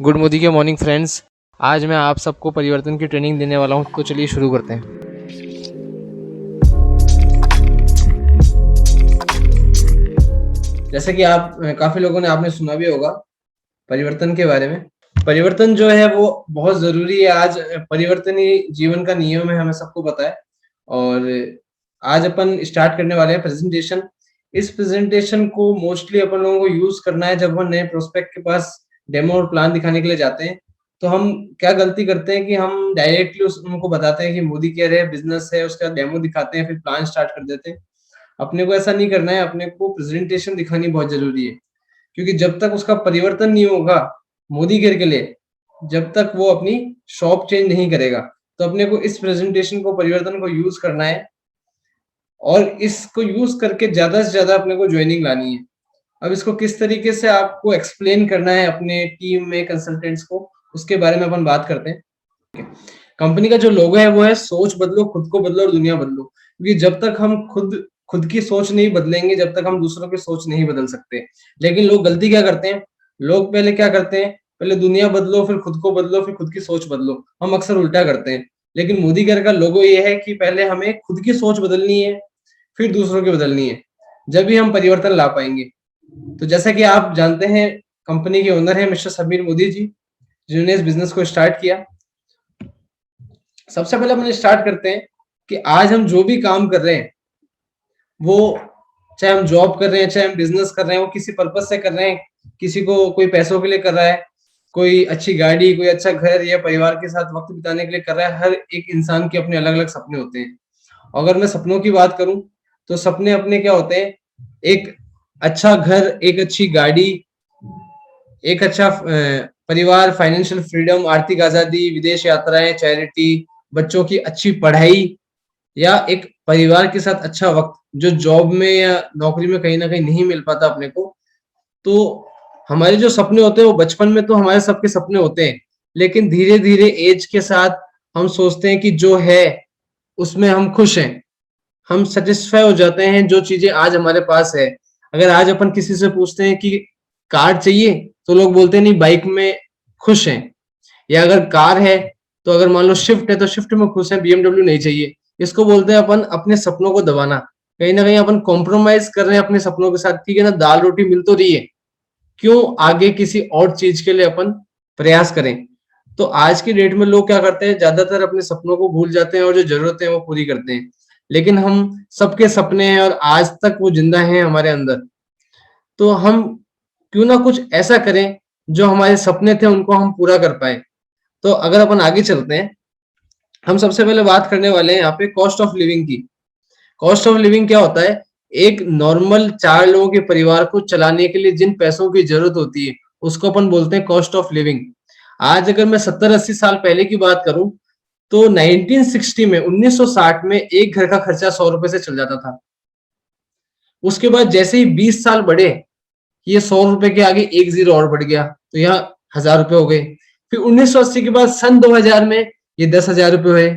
Good Modi के morning friends. आज मैं आप सबको परिवर्तन की ट्रेनिंग देने वाला हूं, तो चलिए शुरू करते हैं। जैसे कि आप काफी लोगों ने आपने सुना भी होगा परिवर्तन के बारे में। परिवर्तन जो है वो बहुत जरूरी है। आज परिवर्तन ही जीवन का नियम है, हमें सबको पता है। और आज अपन स्टार्ट करने वाले हैं प्रेजेंटेशन। इस प्रेजेंटेशन को मोस्टली अपन लोगों को यूज करना है जब हम नए प्रोस्पेक्ट के पास डेमो और प्लान दिखाने के लिए जाते हैं। तो हम क्या गलती करते हैं कि हम डायरेक्टली उनको बताते हैं कि मोदी केयर है, बिजनेस है, उसका डेमो दिखाते हैं, फिर प्लान स्टार्ट कर देते हैं। अपने को ऐसा नहीं करना है, अपने को प्रेजेंटेशन दिखानी बहुत जरूरी है। क्योंकि जब तक उसका परिवर्तन नहीं होगा मोदी केयर के लिए, जब तक वो अपनी शॉप चेंज नहीं करेगा। तो अपने को इस प्रेजेंटेशन को, परिवर्तन को यूज करना है और इसको यूज करके ज्यादा से ज्यादा अपने को ज्वाइनिंग लानी है। अब इसको किस तरीके से आपको एक्सप्लेन करना है अपने टीम में कंसल्टेंट्स को, उसके बारे में अपन बात करते हैं। कंपनी का जो लोगो है वो है सोच बदलो, खुद को बदलो और दुनिया बदलो। क्योंकि जब तक हम खुद की सोच नहीं बदलेंगे, जब तक हम दूसरों की सोच नहीं बदल सकते। लेकिन लोग गलती क्या करते हैं, लोग पहले क्या करते हैं, पहले दुनिया बदलो, फिर खुद को बदलो, फिर खुद की सोच बदलो। हम अक्सर उल्टा करते हैं। लेकिन मोदी केयर का लोगो ये है कि पहले हमें खुद की सोच बदलनी है, फिर दूसरों की बदलनी है। जब भी हम परिवर्तन ला पाएंगे। तो जैसा कि आप जानते हैं, कंपनी के ओनर है मिस्टर समीर मोदी जी, जिन्होंने इस बिजनेस को स्टार्ट किया। सबसे पहले अपन स्टार्ट करते हैं कि आज हम जो भी काम कर रहे हैं, वो चाहे हम जॉब कर रहे हैं, चाहे हम बिजनेस कर रहे हैं, वो किसी पर्पज से कर रहे हैं। किसी को कोई पैसों के लिए कर रहा है, कोई अच्छी गाड़ी, कोई अच्छा घर या परिवार के साथ वक्त बिताने के लिए कर रहा है। हर एक इंसान के अपने अलग अलग सपने होते हैं। अगर मैं सपनों की बात करूं तो सपने अपने क्या होते हैं, एक अच्छा घर, एक अच्छी गाड़ी, एक अच्छा परिवार, फाइनेंशियल फ्रीडम, आर्थिक आजादी, विदेश यात्राएं, चैरिटी, बच्चों की अच्छी पढ़ाई, या एक परिवार के साथ अच्छा वक्त, जो जॉब में या नौकरी में कहीं ना कहीं नहीं मिल पाता अपने को। तो हमारे जो सपने होते हैं वो बचपन में तो हमारे सबके सपने होते हैं, लेकिन धीरे धीरे एज के साथ हम सोचते हैं कि जो है उसमें हम खुश हैं, हम सेटिस्फाई हो जाते हैं जो चीजें आज हमारे पास है। अगर आज अपन किसी से पूछते हैं कि कार चाहिए, तो लोग बोलते हैं नहीं, बाइक में खुश हैं। या अगर कार है तो अगर मान लो शिफ्ट है तो शिफ्ट में खुश है, बीएमडब्ल्यू नहीं चाहिए। इसको बोलते हैं अपन अपने सपनों को दबाना। कहीं ना कहीं अपन कॉम्प्रोमाइज कर रहे हैं अपने सपनों के साथ। ठीक है ना, दाल रोटी मिल तो रही है, क्यों आगे किसी और चीज के लिए अपन प्रयास करें। तो आज की डेट में लोग क्या करते हैं, ज्यादातर अपने सपनों को भूल जाते हैं और जो जरूरतें हैं वो पूरी करते हैं। लेकिन हम सबके सपने हैं और आज तक वो जिंदा हैं हमारे अंदर। तो हम क्यों ना कुछ ऐसा करें जो हमारे सपने थे उनको हम पूरा कर पाए। तो अगर अपन आगे चलते हैं, हम सबसे पहले बात करने वाले हैं यहाँ पे कॉस्ट ऑफ लिविंग की। कॉस्ट ऑफ लिविंग क्या होता है, एक नॉर्मल 4 लोगों के परिवार को चलाने के लिए जिन पैसों की जरूरत होती है उसको अपन बोलते हैं कॉस्ट ऑफ लिविंग। आज अगर मैं 70-80 साल पहले की बात करूं तो 1960 में, 1960 में एक घर का खर्चा 100 रुपए से चल जाता था। उसके बाद जैसे ही 20 साल बढ़े, ये 100 रुपए के आगे एक जीरो और बढ़ गया, तो यहाँ 1000 रुपए हो गए। फिर 1980 के बाद सन 2000 में ये 10,000 रुपए हुए।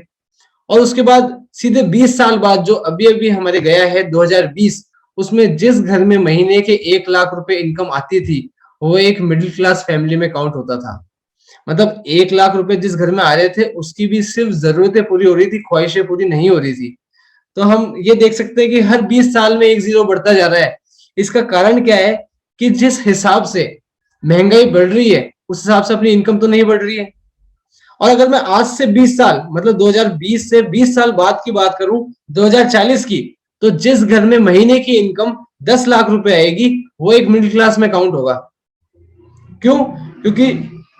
और उसके बाद सीधे 20 साल बाद जो अभी अभी हमारे गया है 2020, उसमें जिस घर में महीने के 1 लाख रुपए इनकम आती थी, वो एक मिडिल क्लास फैमिली में काउंट होता था। मतलब 1 लाख रुपए जिस घर में आ रहे थे, उसकी भी सिर्फ जरूरतें पूरी हो रही थी, ख्वाहिशें पूरी नहीं हो रही थी। तो हम ये देख सकते हैं कि हर 20 साल में एक जीरो बढ़ता जा रहा है। इसका कारण क्या है कि जिस हिसाब से महंगाई बढ़ रही है, उस हिसाब से अपनी इनकम तो नहीं बढ़ रही है। और अगर मैं आज से 20 साल, मतलब 2020 से 20 साल बाद की बात करूं, 2040 की, तो जिस घर में महीने की इनकम 10 लाख रुपए आएगी, वो एक मिडिल क्लास में काउंट होगा। क्यों? क्योंकि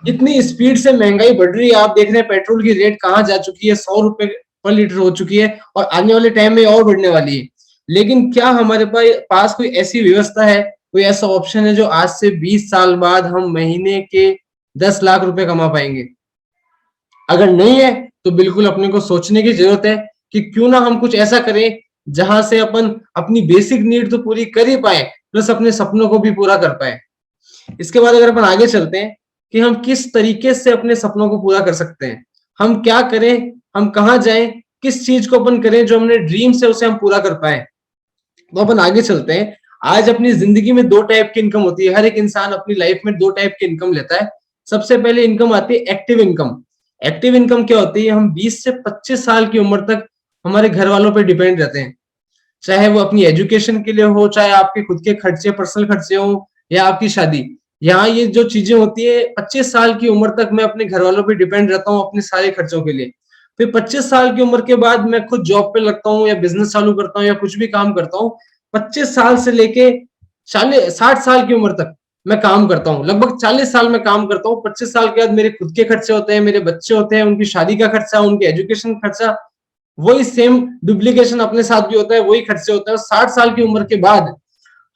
इतनी स्पीड से महंगाई बढ़ रही है। आप देख रहे हैं पेट्रोल की रेट कहां जा चुकी है, 100 रुपए पर लीटर हो चुकी है, और आने वाले टाइम में और बढ़ने वाली है। लेकिन क्या हमारे पास कोई ऐसी व्यवस्था है, कोई ऐसा ऑप्शन है जो आज से 20 साल बाद हम महीने के 10 लाख रुपए कमा पाएंगे? अगर नहीं है तो बिल्कुल अपने को सोचने की जरूरत है कि क्यों ना हम कुछ ऐसा करें जहां से अपन अपनी बेसिक नीड तो पूरी कर ही पाए, प्लस अपने सपनों को भी पूरा कर पाए। इसके बाद अगर अपन आगे चलते हैं कि हम किस तरीके से अपने सपनों को पूरा कर सकते हैं, हम क्या करें, हम कहाँ जाएं, किस चीज को अपन करें जो हमने ड्रीम से उसे हम पूरा कर पाए। तो अपन आगे चलते हैं। आज अपनी जिंदगी में 2 टाइप की इनकम होती है। हर एक इंसान अपनी लाइफ में 2 टाइप की इनकम लेता है। सबसे पहले इनकम आती है एक्टिव इनकम। एक्टिव इनकम क्या होती है? हम 20 से 25 साल की उम्र तक हमारे घर वालों पे डिपेंड रहते हैं, चाहे वो अपनी एजुकेशन के लिए हो, चाहे आपके खुद के खर्चे, पर्सनल खर्चे हो, या आपकी शादी। यहाँ ये जो चीजें होती है, 25 साल की उम्र तक मैं अपने घर वालों पे डिपेंड रहता हूँ अपने सारे खर्चों के लिए। फिर 25 साल की उम्र के बाद मैं खुद जॉब पे लगता हूँ या बिजनेस चालू करता हूँ या कुछ भी काम करता हूँ। 25 साल से लेके 60 साल की उम्र तक मैं काम करता हूँ, लगभग 40 साल में काम करता हूँ। 25 साल के बाद मेरे खुद के खर्चे होते हैं, मेरे बच्चे होते हैं, उनकी शादी का खर्चा, उनके एजुकेशन खर्चा, वही सेम डुप्लीकेशन अपने साथ भी होता है, वही खर्चे होते हैं। 60 साल की उम्र के बाद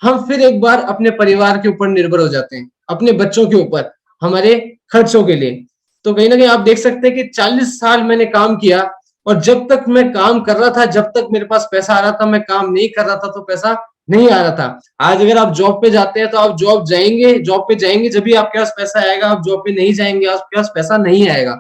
हम फिर एक बार अपने परिवार के ऊपर निर्भर हो जाते हैं, अपने बच्चों के ऊपर, हमारे खर्चों के लिए। तो कहीं ना कहीं आप देख सकते हैं कि 40 साल मैंने काम किया, और जब तक मैं काम कर रहा था, जब तक मेरे पास पैसा आ रहा था, मैं काम नहीं कर रहा था तो पैसा नहीं आ रहा था। आज अगर आप जॉब पे जाते हैं तो आप जॉब पे जाएंगे जब भी आपके पास पैसा आएगा, आप जॉब पे नहीं जाएंगे आपके पास पैसा नहीं आएगा।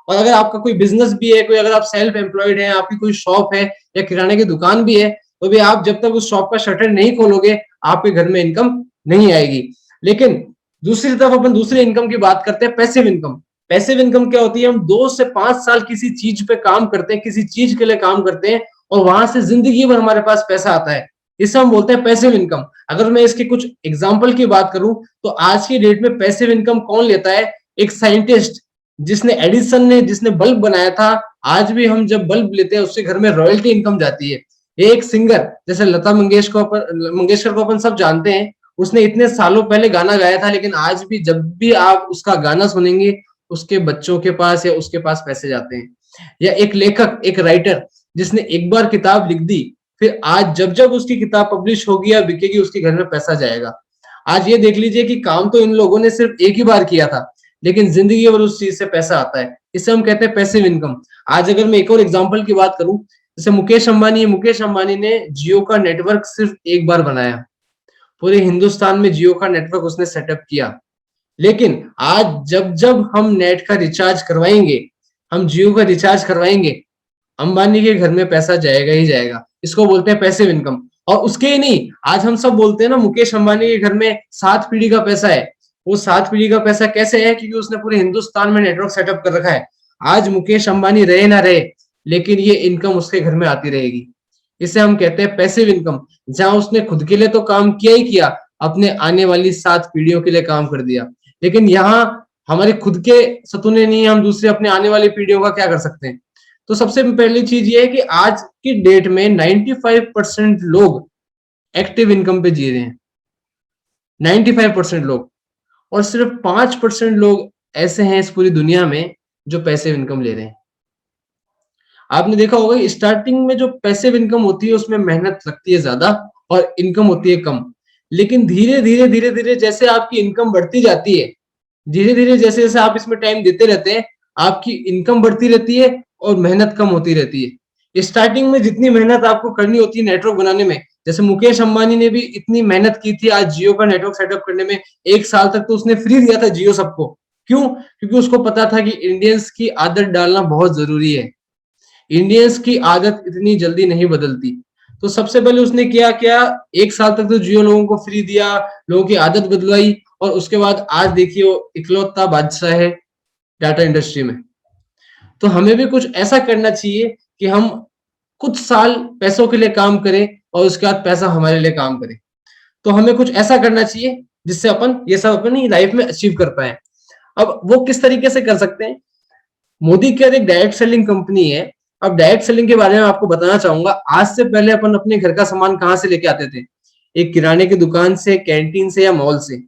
और अगर आपका कोई बिजनेस भी है, कोई अगर आप सेल्फ एम्प्लॉयड है, आपकी कोई शॉप है या किराने की दुकान भी है, तो भी आप जब तक उस शॉप का शटर नहीं खोलोगे, आपके घर में इनकम नहीं आएगी। लेकिन दूसरी तरफ अपन दूसरी इनकम की बात करते हैं, पैसिव इनकम। पैसिव इनकम क्या होती है? हम 2 से 5 साल किसी चीज पे काम करते हैं, किसी चीज के लिए काम करते हैं, और वहां से जिंदगी भर हमारे पास पैसा आता है। इसे हम बोलते हैं पैसिव इनकम। अगर मैं इसके कुछ एग्जाम्पल की बात करूं, तो आज की डेट में पैसिव इनकम कौन लेता है? एक साइंटिस्ट, जिसने एडिसन ने जिसने बल्ब बनाया था, आज भी हम जब बल्ब लेते हैं उससे घर में रॉयल्टी इनकम जाती है। एक सिंगर जैसे लता मंगेशकर को अपन सब जानते हैं, उसने इतने सालों पहले गाना गाया था, लेकिन आज भी जब भी आप उसका गाना सुनेंगे, उसके बच्चों के पास या उसके पास पैसे जाते हैं। या एक लेखक, एक राइटर, जिसने एक बार किताब लिख दी, फिर आज जब जब उसकी किताब पब्लिश होगी या बिकेगी, उसके घर में पैसा जाएगा। आज ये देख लीजिए कि काम तो इन लोगों ने सिर्फ एक ही बार किया था, लेकिन जिंदगी भर उस चीज से पैसा आता है। इसे हम कहते हैं पैसिव इनकम। आज अगर मैं एक और एग्जांपल की बात करूं, जैसे मुकेश अंबानी ने जियो का नेटवर्क सिर्फ एक बार बनाया, पूरे हिंदुस्तान में जियो का नेटवर्क उसने सेटअप किया। लेकिन आज जब जब हम नेट का रिचार्ज करवाएंगे, हम जियो का रिचार्ज करवाएंगे, अंबानी के घर में पैसा जाएगा ही जाएगा। इसको बोलते हैं पैसिव इनकम। और उसके ही नहीं, आज हम सब बोलते हैं ना, मुकेश अंबानी के घर में 7 पीढ़ी का पैसा है। वो 7 पीढ़ी का पैसा कैसे है? क्योंकि उसने पूरे हिंदुस्तान में नेटवर्क सेटअप कर रखा है। आज मुकेश अंबानी रहे ना रहे, लेकिन ये इनकम उसके घर में आती रहेगी। इसे हम कहते हैं पैसिव इनकम। जहां उसने खुद के लिए तो काम किया ही किया, अपने आने वाली 7 पीढ़ियों के लिए काम कर दिया। लेकिन यहाँ हमारे खुद के सतुने नहीं, हम दूसरे अपने आने वाली पीढ़ियों का क्या कर सकते हैं? तो सबसे पहली चीज ये है कि आज की डेट में 95% लोग एक्टिव इनकम पे जी रहे हैं, 95% लोग। और सिर्फ 5% लोग ऐसे हैं इस पूरी दुनिया में जो पैसिव इनकम ले रहे हैं। आपने देखा होगा स्टार्टिंग में जो पैसिव इनकम होती है उसमें मेहनत लगती है ज्यादा और इनकम होती है कम। लेकिन धीरे धीरे जैसे आपकी इनकम बढ़ती जाती है, धीरे धीरे जैसे जैसे आप इसमें टाइम देते रहते हैं, आपकी इनकम बढ़ती रहती है और मेहनत कम होती रहती है। स्टार्टिंग में जितनी मेहनत आपको करनी होती है नेटवर्क बनाने में, जैसे मुकेश अंबानी ने भी इतनी मेहनत की थी आज जियो का नेटवर्क सेटअप करने में। 1 साल तक तो उसने फ्री दिया था जियो सबको। क्यों? क्योंकि उसको पता था कि इंडियंस की आदत डालना बहुत जरूरी है। इंडियंस की आदत इतनी जल्दी नहीं बदलती। तो सबसे पहले उसने किया क्या, 1 साल तक तो जियो लोगों को फ्री दिया, लोगों की आदत बदलाई, और उसके बाद आज देखिए वो इकलौता बादशाह है डाटा इंडस्ट्री में। तो हमें भी कुछ ऐसा करना चाहिए कि हम कुछ साल पैसों के लिए काम करें और उसके बाद पैसा हमारे लिए काम करे। तो हमें कुछ ऐसा करना चाहिए जिससे अपन ये सब अपनी लाइफ में अचीव कर पाए। अब वो किस तरीके से कर सकते हैं? मोदी केयर एक डायरेक्ट सेलिंग कंपनी है। अब डायरेक्ट सेलिंग के बारे में आपको बताना चाहूंगा। आज से पहले अपन अपने घर का सामान कहाँ से लेके आते थे? एक किराने की दुकान से, कैंटीन से या मॉल से।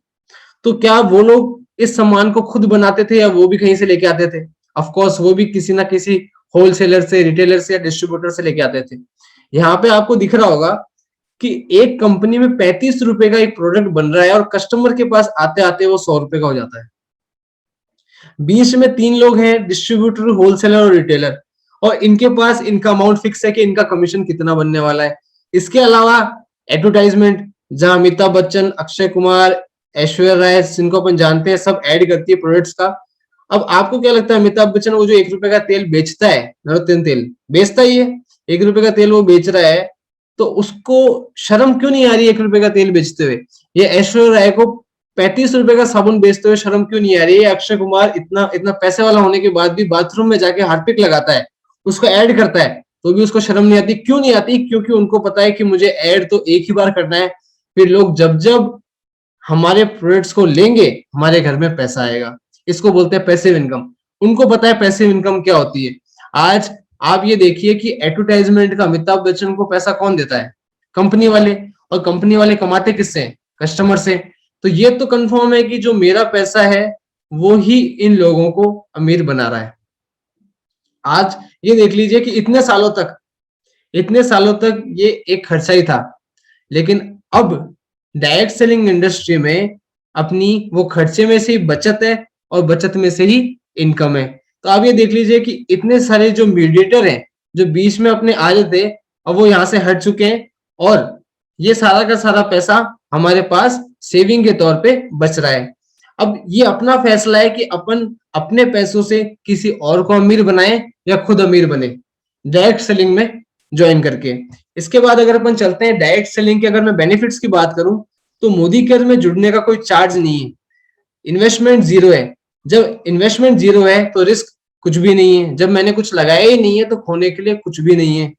तो क्या वो लोग इस सामान को खुद बनाते थे या वो भी कहीं से लेके आते थे? ऑफ कोर्स वो भी किसी ना किसी होलसेलर से, रिटेलर से या डिस्ट्रीब्यूटर से लेके आते थे। यहाँ पे आपको दिख रहा होगा कि एक कंपनी में 35 रुपए का एक प्रोडक्ट बन रहा है और कस्टमर के पास आते आते वो 100 रुपए का हो जाता है। बीच में 3 लोग हैं, डिस्ट्रीब्यूटर, होलसेलर और रिटेलर, और इनके पास इनका अमाउंट फिक्स है कि इनका कमीशन कितना बनने वाला है। इसके अलावा एडवर्टाइजमेंट, जहां अमिताभ बच्चन, अक्षय कुमार, ऐश्वर्या राय, जिनको अपन जानते हैं, सब ऐड करती है प्रोडक्ट्स का। अब आपको क्या लगता है, अमिताभ बच्चन वो जो 1 रुपए का तेल बेचता है, नवरत्न तेल बेचता ही है, 1 रुपए का तेल वो बेच रहा है, तो उसको शर्म क्यों नहीं आ रही 1 रुपए का तेल बेचते हुए? ये ऐश्वर्या राय को ₹35 का साबुन बेचते हुए शर्म क्यों नहीं आ रही है? अक्षय कुमार इतना इतना पैसे वाला होने के बाद भी बाथरूम में जाके हार्पिक लगाता है, उसको ऐड करता है, तो भी उसको शर्म नहीं आती। क्यों नहीं आती? क्योंकि उनको पता है कि मुझे ऐड तो एक ही बार करना है, फिर लोग जब जब हमारे प्रोडक्ट्स को लेंगे, हमारे घर में पैसा आएगा। इसको बोलते हैं पैसिव इनकम। उनको पता है पैसिव इनकम क्या होती है। आज आप ये देखिए कि एडवर्टाइजमेंट का अमिताभ बच्चन को पैसा कौन देता है? कंपनी वाले। और कंपनी वाले कमाते किससे? कस्टमर से। तो ये तो कंफर्म है कि जो मेरा पैसा है वो ही इन लोगों को अमीर बना रहा है। आज ये देख लीजिए कि इतने सालों तक ये एक खर्चा ही था, लेकिन अब डायरेक्ट सेलिंग इंडस्ट्री में अपनी वो खर्चे में से ही बचत है और बचत में से ही इनकम है। तो आप ये देख लीजिए कि इतने सारे जो मीडिएटर हैं, जो बीच में अपने आ रहे थे, अब वो यहाँ से हट चुके हैं और ये सारा का सारा पैसा हमारे पास सेविंग के तौर पे बच रहा है। अब ये अपना फैसला है कि अपन अपने पैसों से किसी और को अमीर बनाएं या खुद अमीर बने डायरेक्ट सेलिंग में ज्वाइन करके। इसके बाद अगर अपन चलते हैं डायरेक्ट सेलिंग के, अगर मैं बेनिफिट्स की बात करूं तो मोदी केयर में जुड़ने का कोई चार्ज नहीं है, इन्वेस्टमेंट जीरो है। जब इन्वेस्टमेंट जीरो है तो रिस्क कुछ भी नहीं है, जब मैंने कुछ लगाया ही नहीं है तो खोने के लिए कुछ भी नहीं है।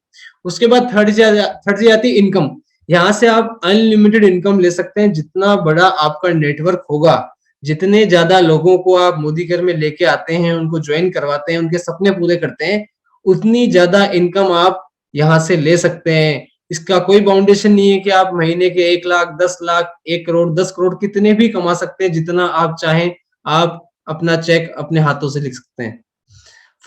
उसके बाद थर्ड से जाती इनकम। यहाँ से आप अनलिमिटेड इनकम ले सकते हैं। जितना बड़ा आपका नेटवर्क होगा, जितने ज्यादा लोगों को आप मोदी केयर में लेके आते हैं, उनको ज्वाइन करवाते हैं, उनके सपने पूरे करते हैं, उतनी ज्यादा इनकम आप यहाँ से ले सकते हैं। इसका कोई बाउंडेशन नहीं है कि आप महीने के 1 लाख, 10 लाख, 1 करोड़, 10 करोड़ कितने भी कमा सकते हैं, जितना आप चाहें। आप अपना चेक अपने हाथों से लिख सकते हैं।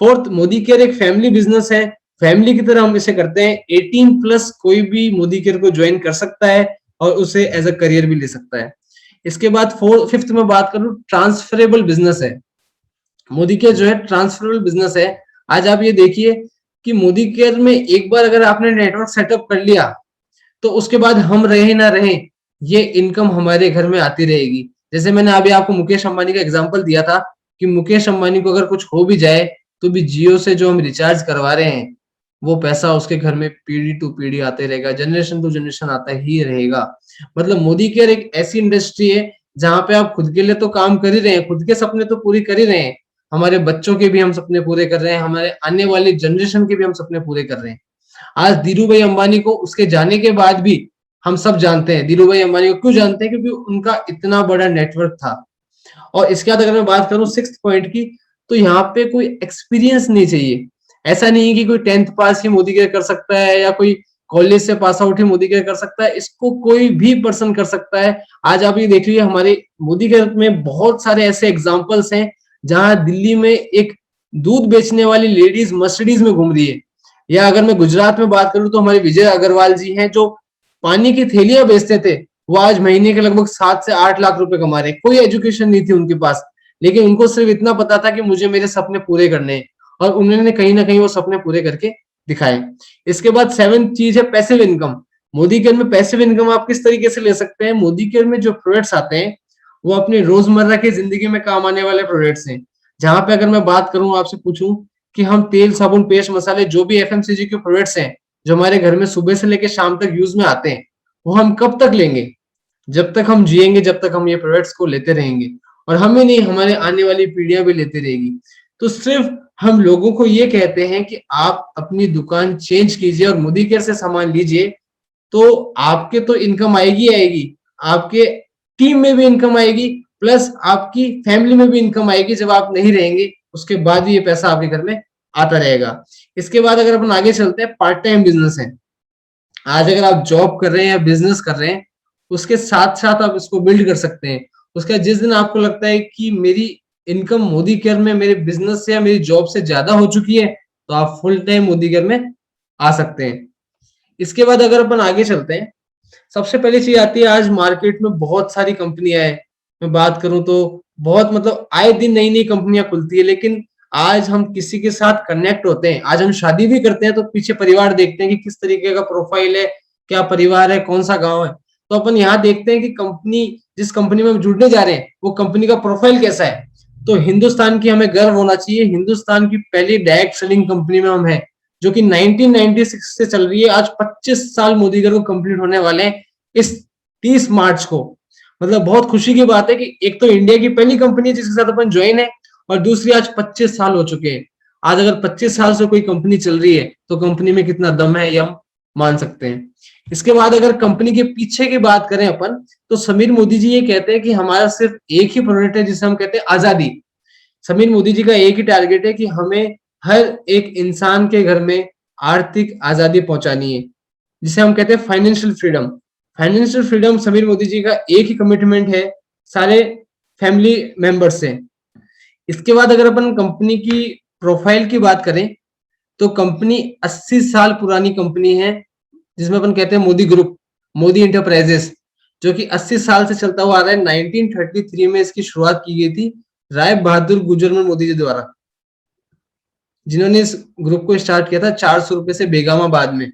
फोर्थ, मोदी केयर एक फैमिली बिजनेस है। फैमिली की तरह हम इसे करते हैं। 18+ कोई भी मोदी केयर को ज्वाइन कर सकता है और उसे एज अ करियर भी ले सकता है। इसके बाद फिफ्थ में बात करूं, ट्रांसफरेबल बिजनेस है। मोदी केयर जो है ट्रांसफरेबल बिजनेस है। आज आप ये देखिए कि मोदी केयर में एक बार अगर आपने नेटवर्क सेटअप कर लिया तो उसके बाद हम रहे ना रहे, ये इनकम हमारे घर में आती रहेगी। जैसे मैंने अभी आपको मुकेश अंबानी का एग्जांपल दिया था कि मुकेश अंबानी को अगर कुछ हो भी जाए तो भी जियो से जो हम रिचार्ज करवा रहे हैं, वो पैसा उसके घर में पीढ़ी टू पीढ़ी आते रहेगा, जनरेशन टू जनरेशन आता ही रहेगा। मतलब मोदी केयर एक ऐसी इंडस्ट्री है जहां पे आप खुद के लिए तो काम कर ही रहे हैं, खुद के सपने तो पूरे कर ही रहे हैं, हमारे बच्चों के भी हम सपने पूरे कर रहे हैं, हमारे आने वाली जनरेशन के भी हम सपने पूरे कर रहे हैं। आज धीरू भाई अंबानी को उसके जाने के बाद भी हम सब जानते हैं। धीरू भाई अंबानी को क्यों जानते हैं? क्योंकि उनका इतना बड़ा नेटवर्क था। और इसके बाद अगर मैं बात करूं सिक्स्थ पॉइंट की, तो यहाँ पे कोई एक्सपीरियंस नहीं चाहिए। ऐसा नहीं है कि कोई 10th पास ही मोदी केयर कर सकता है या कोई कॉलेज से पास आउट ही मोदी केयर कर सकता है। इसको कोई भी पर्सन कर सकता है। आज आप ये देख लीजिए हमारे मोदी केयर में बहुत सारे ऐसे एग्जाम्पल्स हैं जहां दिल्ली में एक दूध बेचने वाली लेडीज मर्सिडीज में घूम रही है। या अगर मैं गुजरात में बात करूं तो हमारे विजय अग्रवाल जी हैं जो पानी की थैलियां बेचते थे, वो आज महीने के लगभग 7 से 8 लाख रुपए कमा रहे हैं। कोई एजुकेशन नहीं थी उनके पास, लेकिन उनको सिर्फ इतना पता था कि मुझे मेरे सपने पूरे करने हैं, और उन्होंने कहीं ना कहीं वो सपने पूरे करके दिखाए। इसके बाद 7th चीज है पैसिव इनकम। मोदी केयर में पैसिव इनकम आप किस तरीके से ले सकते हैं? मोदी केयर में जो प्रोडक्ट्स आते हैं वो अपनी रोजमर्रा की जिंदगी में काम आने वाले प्रोडक्ट्स हैं। जहां पे अगर मैं बात करूं, आपसे पूछूं कि हम तेल, साबुन, पेस्ट, मसाले, जो भी एफएमसीजी के प्रोडक्ट्स हैं जो हमारे घर में सुबह से लेकर शाम तक यूज में आते हैं, वो हम कब तक लेंगे? जब तक हम जिएंगे, जब तक हम ये प्रोडक्ट्स को लेते रहेंगे। और हमें नहीं, हमारे आने वाली पीढ़ियां भी लेती रहेगी। तो सिर्फ हम लोगों को ये कहते हैं कि आप अपनी दुकान चेंज कीजिए और मोदी केयर से सामान लीजिए, तो आपके तो इनकम आएगी आएगी, आपके टीम में भी इनकम आएगी, प्लस आपकी फैमिली में भी इनकम आएगी। जब आप नहीं रहेंगे उसके बाद भी ये पैसा आपके घर में आता रहेगा। इसके बाद अगर अपन आगे चलते हैं, पार्ट टाइम बिजनेस है। आज अगर आप जॉब कर रहे हैं या बिजनेस कर रहे हैं, उसके साथ साथ आप इसको बिल्ड कर सकते हैं। उसके जिस दिन आपको लगता है कि मेरी इनकम मोदी केयर में मेरे बिजनेस से या मेरी जॉब से ज्यादा हो चुकी है, तो आप फुल टाइम मोदी केयर में आ सकते हैं। इसके बाद अगर अपन आगे चलते हैं, सबसे पहली चीज आती है, आज मार्केट में बहुत सारी कंपनियां हैं। मैं बात करूं तो बहुत, मतलब आए दिन नई नई कंपनियां खुलती है, लेकिन आज हम किसी के साथ कनेक्ट होते हैं, आज हम शादी भी करते हैं तो पीछे परिवार देखते हैं कि किस तरीके का प्रोफाइल है, क्या परिवार है, कौन सा गांव है। तो अपन यहाँ देखते हैं कि कंपनी, जिस कंपनी में हम जुड़ने जा रहे हैं, वो कंपनी का प्रोफाइल कैसा है। तो हिंदुस्तान की हमें गर्व होना चाहिए, हिंदुस्तान की पहली डायरेक्ट सेलिंग कंपनी में हम हैं, जो कि 1996 से चल रही है। आज 25 साल मोदी केयर को कंप्लीट होने वाले हैं इस 30 मार्च को। मतलब बहुत खुशी की बात है कि एक तो इंडिया की पहली कंपनी है जिसके साथ अपन ज्वाइन है, और दूसरी आज 25 साल हो चुके हैं। आज अगर 25 साल से कोई कंपनी चल रही है तो कंपनी में कितना दम है ये हम मान सकते हैं। इसके बाद अगर कंपनी के पीछे की बात करें अपन, तो समीर मोदी जी ये कहते हैं कि हमारा सिर्फ एक ही प्रोडक्ट है जिसे हम कहते हैं आजादी। समीर मोदी जी का एक ही टारगेट है कि हमें हर एक इंसान के घर में आर्थिक आजादी पहुंचानी है, जिसे हम कहते हैं financial freedom. Financial freedom Sameer Modi ji का एक ही कमिटमेंट है सारे फैमिली मेंबर्स से। इसके बाद अगर अपन कंपनी की प्रोफाइल की बात करें, तो कंपनी 80 साल पुरानी कंपनी है, जिसमें अपन कहते हैं मोदी ग्रुप, मोदी इंटरप्राइजेस, जो कि 80 साल से चलता हुआ आ रहा है। 1933 में इसकी शुरुआत की गई थी राय बहादुर गुजरमल मोदी जी द्वारा, जिन्होंने इस ग्रुप को स्टार्ट किया था 400 रुपए से बेगामाबाद में।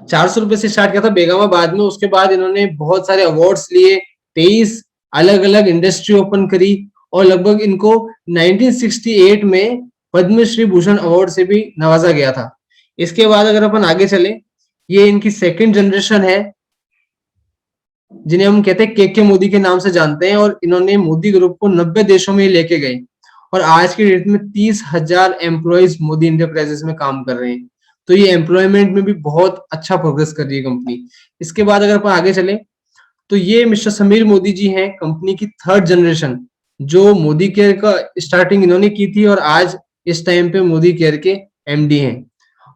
400 रुपए से स्टार्ट किया था बेगामाबाद में। उसके बाद इन्होंने बहुत सारे अवार्ड्स लिए, 23 अलग अलग इंडस्ट्री ओपन करी, और लगभग इनको 1968 में पद्मश्री भूषण अवार्ड से भी नवाजा गया था। इसके बाद अगर अपन आगे चले, ये इनकी सेकंड जनरेशन है, जिन्हें हम कहते हैं के मोदी के नाम से जानते हैं, और इन्होंने मोदी ग्रुप को 90 देशों में लेके गए, और आज की डेट में 30,000 एम्प्लॉयज मोदी इंटरप्राइजेस में काम कर रहे हैं। तो ये एम्प्लॉयमेंट में भी बहुत अच्छा प्रोग्रेस कर रही है कंपनी। इसके बाद अगर अपन आगे चले, तो ये मिस्टर समीर मोदी जी हैं, कंपनी की थर्ड जनरेशन, जो मोदी केयर का स्टार्टिंग इन्होंने की थी, और आज इस टाइम पे मोदी केयर के एमडी हैं।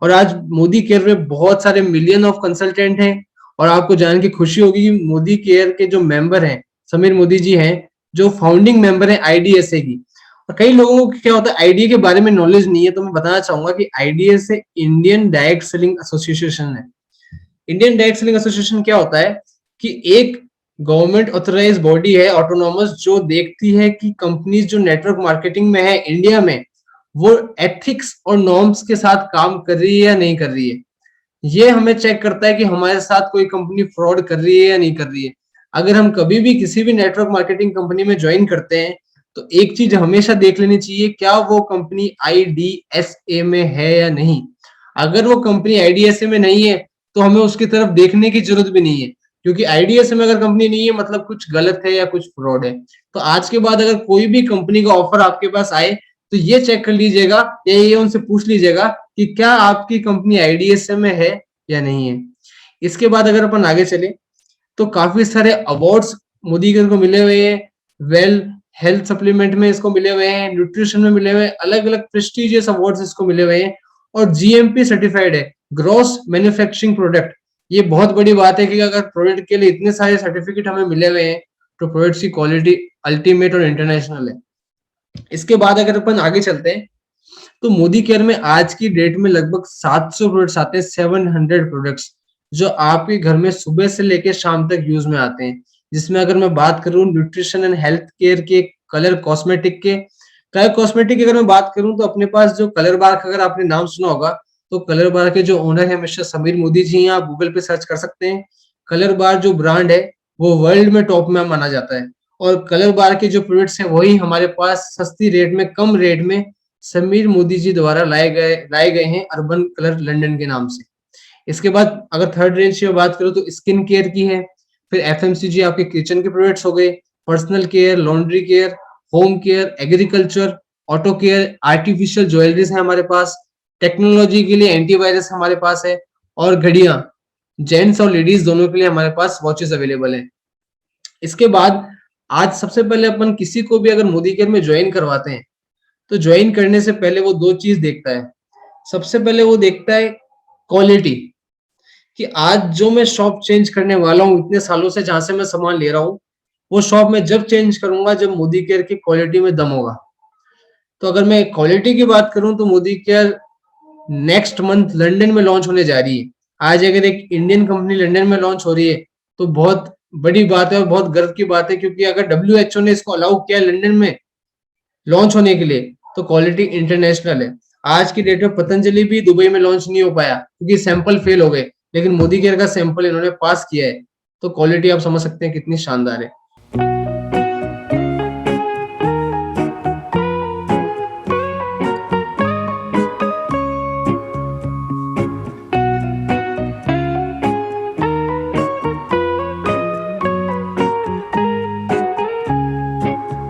और आज मोदी केयर में बहुत सारे मिलियन ऑफ कंसल्टेंट हैं, और आपको जान के खुशी होगी कि मोदी केयर के जो मेंबर हैं, समीर मोदी जी हैं, जो फाउंडिंग मेंबर हैं आईडीएसए की। और कई लोगों को क्या होता है, आईडीए के बारे में नॉलेज नहीं है, तो मैं बताना चाहूंगा कि IDSA Indian direct selling association है। इंडियन डायरेक्ट सेलिंग एसोसिएशन क्या होता है कि एक गवर्नमेंट ऑथराइज बॉडी है, ऑटोनॉमस, जो देखती है कि कंपनीज जो नेटवर्क मार्केटिंग में है इंडिया में, वो एथिक्स और नॉर्म्स के साथ काम कर रही है या नहीं कर रही है। ये हमें चेक करता है कि हमारे साथ कोई कंपनी फ्रॉड कर रही है या नहीं कर रही है। अगर हम कभी भी किसी भी नेटवर्क मार्केटिंग कंपनी में ज्वाइन करते हैं, तो एक चीज हमेशा देख लेनी चाहिए, क्या वो कंपनी आईडीएसए में है या नहीं। अगर वो कंपनी आईडीएसए में नहीं है, तो हमें उसकी तरफ देखने की जरूरत भी नहीं है, क्योंकि आईडीएसए में अगर कंपनी नहीं है मतलब कुछ गलत है या कुछ फ्रॉड है। तो आज के बाद अगर कोई भी कंपनी का ऑफर आपके पास आए, तो ये चेक कर लीजिएगा या ये उनसे पूछ लीजिएगा कि क्या आपकी कंपनी आईडीएसए में है या नहीं है। इसके बाद अगर अपन आगे चले, तो काफी सारे अवार्ड्स मोदी को मिले हुए हैं। वेल हेल्थ सप्लीमेंट में इसको मिले हुए हैं, न्यूट्रिशन में मिले हुए हैं, अलग अलग प्रेस्टिजियस अवार्ड्स इसको मिले हुए हैं, और जीएमपी सर्टिफाइड है, ग्रॉस मैन्युफैक्चरिंग प्रोडक्ट। ये बहुत बड़ी बात है कि अगर प्रोडक्ट के लिए इतने सारे सर्टिफिकेट हमें मिले हुए हैं, तो प्रोडक्ट्स की क्वालिटी अल्टीमेट और इंटरनेशनल है। इसके बाद अगर अपन आगे चलते हैं, तो मोदी केयर में आज की डेट में लगभग 700 प्रोडक्ट्स आते हैं, 700 प्रोडक्ट्स, जो आपके घर में सुबह से लेकर शाम तक यूज में आते हैं। जिसमें अगर मैं बात करूं न्यूट्रिशन एंड हेल्थ केयर के, कलर कॉस्मेटिक के, कलर कॉस्मेटिक की अगर मैं बात करूं, तो अपने पास जो कलर बार का अगर आपने नाम सुना होगा, तो कलर बार के जो ओनर है मिस्टर समीर मोदी जी हैं, आप गूगल पे सर्च कर सकते हैं। कलर बार जो ब्रांड है वो वर्ल्ड में टॉप में माना जाता है, और कलर बार के जो प्रोडक्ट्स हैं वही हमारे पास सस्ती रेट में, कम रेट में समीर मोदी जी द्वारा लाए गए हैं, अर्बन कलर लंदन के नाम से। इसके बाद अगर थर्ड रेंज की बात करूं, तो स्किन केयर की है, फिर एफएमसीजी आपके किचन के प्रोडक्ट्स हो गए, personal care, laundry care, home care, agriculture, auto care, artificial jewelleries है हमारे पास, टेक्नोलॉजी के लिए एंटीवायरस हमारे पास है, और घड़ियां जेंट्स और लेडीज दोनों के लिए हमारे पास वॉचेस अवेलेबल है। इसके बाद आज सबसे पहले अपन किसी को भी अगर मोदी केयर में ज्वाइन करवाते हैं, तो ज्वाइन करने से पहले वो दो चीज देखता है। सबसे पहले वो देखता है क्वालिटी, कि आज जो मैं शॉप चेंज करने वाला हूँ इतने सालों से जहां से मैं सामान ले रहा हूँ, वो शॉप में जब चेंज करूंगा जब मोदी केयर की क्वालिटी में दम होगा। तो अगर मैं क्वालिटी की बात करूं, तो Modi care next month London में लॉन्च होने जा रही है। आज अगर एक इंडियन कंपनी लंदन में लॉन्च हो रही है, तो बहुत बड़ी बात है और बहुत गर्व की बात है, क्योंकि अगर डब्ल्यूएचओ ने इसको अलाउ किया लंदन में लॉन्च होने के लिए, तो क्वालिटी इंटरनेशनल है। आज की डेट में पतंजलि भी दुबई में लॉन्च नहीं हो पाया क्योंकि सैंपल फेल हो गए, लेकिन मोदी केयर का सैंपल इन्होंने पास किया है। तो क्वालिटी आप समझ सकते हैं कितनी शानदार है।